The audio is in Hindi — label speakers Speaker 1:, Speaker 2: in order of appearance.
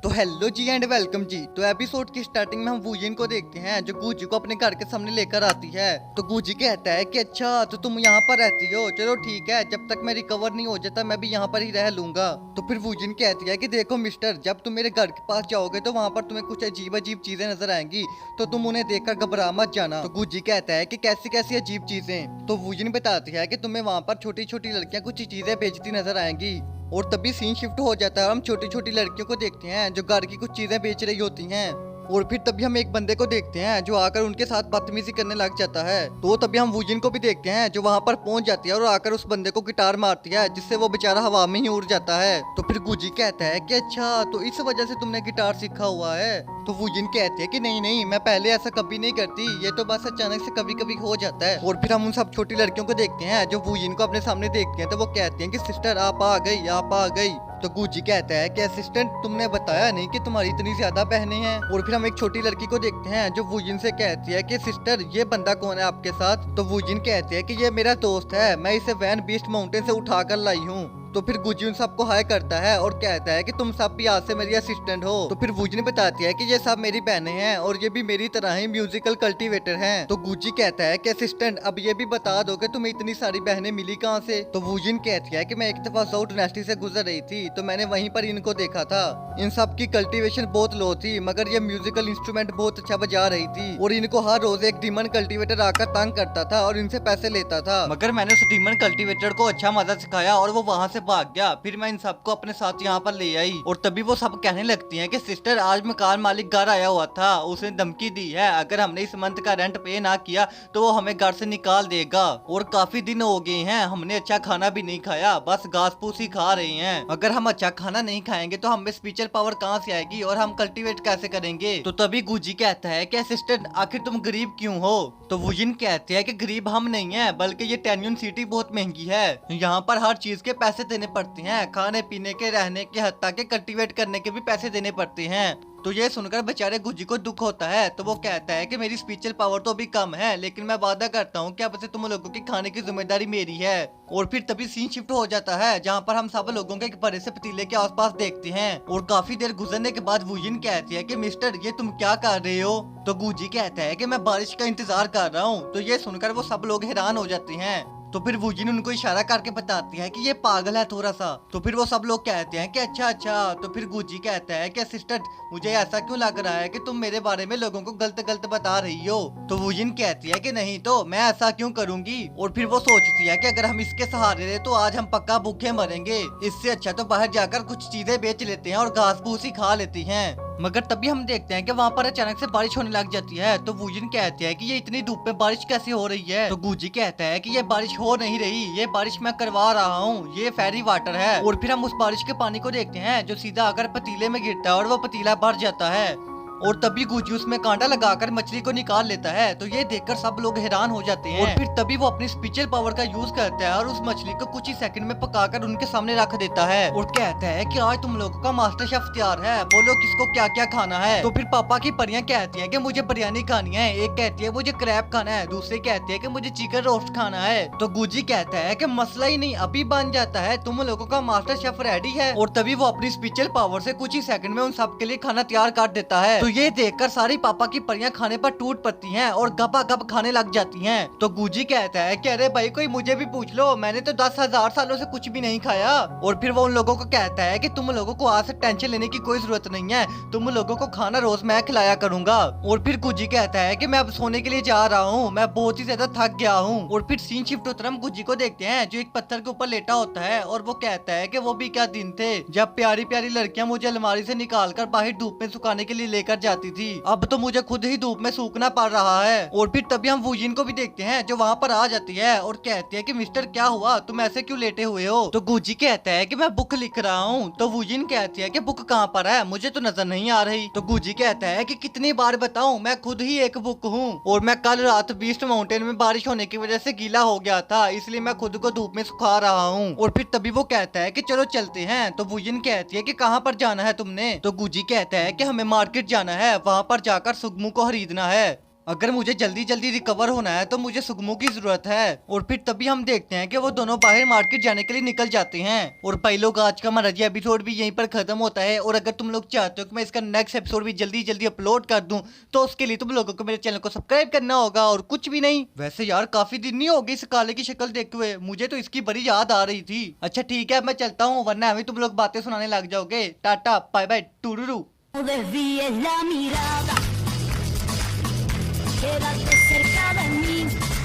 Speaker 1: तो हेलो जी एंड वेलकम जी। तो एपिसोड की स्टार्टिंग में हम वूजिन को देखते हैं जो गुजी को अपने घर के सामने लेकर आती है। तो गुजी कहता है कि अच्छा तो तुम यहाँ पर रहती हो, चलो ठीक है, जब तक मैं रिकवर नहीं हो जाता मैं भी यहाँ पर ही रह लूंगा। तो फिर वूजिन कहती है कि देखो मिस्टर, जब तुम मेरे घर के पास जाओगे तो वहाँ पर तुम्हें कुछ अजीब अजीब चीजें नजर आएंगी, तो तुम उन्हें देखकर घबरा मत जाना। तो गुजी कहता है कि कैसी कैसी अजीब चीजें। तो वूजिन बताती है कि तुम्हें वहाँ पर छोटी छोटी लड़कियाँ कुछ चीजें बेचती नजर आएंगी। और तभी सीन शिफ्ट हो जाता है और हम छोटी छोटी लड़कियों को देखते हैं जो घर की कुछ चीजें बेच रही होती हैं। और फिर तभी हम एक बंदे को देखते हैं जो आकर उनके साथ बदतमीजी करने लग जाता है। तो तभी हम वूजिन को भी देखते हैं जो वहां पर पहुंच जाती है और आकर उस बंदे को गिटार मारती है, जिससे वो बेचारा हवा में ही उड़ जाता है। तो फिर गुजी कहता है कि अच्छा तो इस वजह से तुमने गिटार सीखा हुआ है। तो वूजिन कहते हैं कि नहीं नहीं, मैं पहले ऐसा कभी नहीं करती, ये तो बस अचानक से कभी कभी हो जाता है। और फिर हम उन सब छोटी लड़कियों को देखते हैं जो वूजिन को अपने सामने देखती हैं। तो वो कहती हैं कि सिस्टर आप आ गई, आप आ गई। तो गुजी कहता है कि असिस्टेंट तुमने बताया नहीं कि तुम्हारी इतनी ज्यादा बहनें हैं। और फिर हम एक छोटी लड़की को देखते हैं जो वूजिन से कहती है कि सिस्टर ये बंदा कौन है आपके साथ। तो वूजिन कहते हैं कि ये मेरा दोस्त है, मैं इसे वैन बीस्ट माउंटेन से उठा कर लाई हूँ। तो फिर गुजी उन सबको हाय करता है और कहता है कि तुम सब भी आज से मेरी असिस्टेंट हो। तो फिर वूजिन बताती है कि ये सब मेरी बहनें हैं और ये भी मेरी तरह ही म्यूजिकल कल्टीवेटर हैं। तो गुजी कहता है कि असिस्टेंट अब ये भी बता दो कि तुम्हें इतनी सारी बहनें मिली कहाँ से। तो वूजिन कहती है कि मैं एक दफा साउथ यूनिवर्सिटी से गुजर रही थी तो मैंने वहीं पर इनको देखा था। इन सब की कल्टीवेशन बहुत लो थी मगर ये म्यूजिकल इंस्ट्रूमेंट बहुत अच्छा बजा रही थी और इनको हर रोज एक डीमन कल्टीवेटर आकर तंग करता था और इनसे पैसे लेता था। मगर मैंने उस डीमन कल्टीवेटर को अच्छा मजा सिखाया और वो वहाँ से भाग गया। फिर मैं इन सबको अपने साथ यहाँ पर ले आई और तभी वो सब कहने लगती हैं कि सिस्टर आज मकान मालिक घर आया हुआ था, उसने धमकी दी है अगर हमने इस मंथ का रेंट पे ना किया तो वो हमें घर से निकाल देगा। और काफी दिन हो गए हैं हमने अच्छा खाना भी नहीं खाया, बस घास फूस ही खा रहे हैं। अगर हम अच्छा खाना नहीं खाएंगे तो हमें स्पिरिचुअल पावर कहाँ से आएगी और हम कल्टीवेट कैसे करेंगे। तो तभी गुजी कहता है कि असिस्टेंट आखिर तुम गरीब क्यों हो। तो वूजिन कहते हैं कि गरीब हम नहीं है बल्कि ये टेन्यून सिटी बहुत महंगी है, यहाँ पर हर चीज के पैसे देने पड़ते हैं, खाने पीने के, रहने के, हत्ता के कल्टीवेट करने के भी पैसे देने पड़ते हैं। तो ये सुनकर बेचारे गुजी को दुख होता है। तो वो कहता है कि मेरी स्पिरिचुअल पावर तो अभी कम है लेकिन मैं वादा करता हूँ कि अब से तुम लोगों के खाने की जिम्मेदारी मेरी है। और फिर तभी सीन शिफ्ट हो जाता है जहाँ पर हम सब लोगों के एक बड़े से पतीले के आसपास देखते हैं। और काफी देर गुजरने के बाद वूजिन कहती है कि मिस्टर ये तुम क्या कर रहे हो। तो गुजी कहता है कि मैं बारिश का इंतजार कर रहा हूँ। तो ये सुनकर वो सब लोग हैरान हो जाते हैं। तो फिर वूजिन उनको इशारा करके बताती है कि ये पागल है थोड़ा सा। तो फिर वो सब लोग कहते हैं कि अच्छा अच्छा। तो फिर गुजी कहता है कि असिस्टेंट मुझे ऐसा क्यों लग रहा है कि तुम मेरे बारे में लोगों को गलत गलत बता रही हो। तो वूजिन कहती है कि नहीं तो मैं ऐसा क्यों करूंगी। और फिर वो सोचती है कि अगर हम इसके सहारे रहे तो आज हम पक्का भूखे मरेंगे, इससे अच्छा तो बाहर जाकर कुछ चीजें बेच लेते हैं और घास फूस ही खा लेती हैं। मगर तभी हम देखते हैं कि वहाँ पर अचानक से बारिश होने लग जाती है। तो वूजिन कहते हैं कि ये इतनी धूप में बारिश कैसे हो रही है। तो गुजी कहता है कि ये बारिश हो नहीं रही, ये बारिश मैं करवा रहा हूँ, ये फेरी वाटर है। और फिर हम उस बारिश के पानी को देखते हैं जो सीधा आकर पतीले में गिरता है और वो पतीला भर जाता है। और तभी गुजी उसमें कांटा लगाकर मछली को निकाल लेता है। तो ये देखकर सब लोग हैरान हो जाते हैं। और फिर तभी वो अपनी स्पिरिचुअल पावर का यूज करता है और उस मछली को कुछ ही सेकंड में पकाकर उनके सामने रख देता है और कहता है कि आज तुम लोगों का मास्टर शेफ तैयार है, बोलो किसको क्या क्या खाना है। तो फिर पापा की परियां कहती है कि मुझे बिरयानी खानी है, एक कहती है मुझे क्रैब खाना है, दूसरी कहती है कि मुझे चिकन रोस्ट खाना है। तो गुजी कहता है कि मसला ही नहीं, अभी बन जाता है, तुम लोगों का मास्टर शेफ रेडी है। और तभी वो अपनी स्पिरिचुअल पावर से कुछ ही सेकंड में उन सबके लिए खाना तैयार कर देता है। तो ये देखकर सारी पापा की परियां खाने पर टूट पड़ती हैं और गपा गप खाने लग जाती हैं। तो गुजी कहता है कि अरे भाई कोई मुझे भी पूछ लो, मैंने तो 10,000 सालों से कुछ भी नहीं खाया। और फिर वो उन लोगों को कहता है कि तुम लोगों को आज से टेंशन लेने की कोई जरूरत नहीं है, तुम लोगों को खाना रोज मैं खिलाया करूंगा। और फिर गुजी कहता है कि मैं अब सोने के लिए जा रहा हूँ, मैं बहुत ही ज्यादा थक गया हूँ। और फिर सीन शिफ्ट होकर हम गुजी को देखते हैं जो एक पत्थर के ऊपर लेटा होता है और वो कहता है कि वो भी क्या दिन थे जब प्यारी प्यारी लड़कियां मुझे अलमारी से निकाल कर बाहर धूप में सुखाने के लिए लेकर जाती थी, अब तो मुझे खुद ही धूप में सूखना पड़ रहा है। और फिर तभी हम वूजिन को भी देखते हैं जो वहाँ पर आ जाती है और कहती है कि मिस्टर क्या हुआ, तुम ऐसे क्यों लेटे हुए हो। तो गुजी कहता है कि मैं बुक लिख रहा हूँ। तो वूजिन कहती है कि बुक कहाँ पर है, मुझे तो नजर नहीं आ रही। तो गुजी कहता है कि कितनी बार बताऊं, मैं खुद ही एक बुक हूँ और मैं कल रात बीस्ट माउंटेन में बारिश होने की वजह से गीला हो गया था, इसलिए मैं खुद को धूप में सुखा रहा हूँ। और फिर तभी वो कहता है कि चलो चलते हैं। तो वूजिन कहती है कि कहाँ पर जाना है तुमने। तो गुजी कहता है कि हमें मार्केट जाना है, वहाँ पर जाकर सुगमू को खरीदना है। अगर मुझे जल्दी जल्दी रिकवर होना है तो मुझे सुगमो की जरूरत है। और फिर तभी हम देखते हैं कि वो दोनों बाहर मार्केट जाने के लिए निकल जाते हैं। और भाई लोग, आज का हमारा ये एपिसोड भी यहीं पर खत्म होता है। और अगर तुम लोग चाहते हो कि मैं इसका नेक्स्ट एपिसोड भी जल्दी जल्दी अपलोड कर दूं, तो उसके लिए तुम लोगों को मेरे चैनल को सब्सक्राइब करना होगा और कुछ भी नहीं। वैसे यार काफी दिन नहीं हो गई इस काले की शक्ल देखते हुए, मुझे तो इसकी बड़ी याद आ रही थी। अच्छा ठीक है, मैं चलता हूँ, वरना अभी तुम लोग बातें सुनाने लग जाओगे। टाटा बाय बाय टूरूरू।
Speaker 2: Desvíes la mirada, quédate cerca de mí.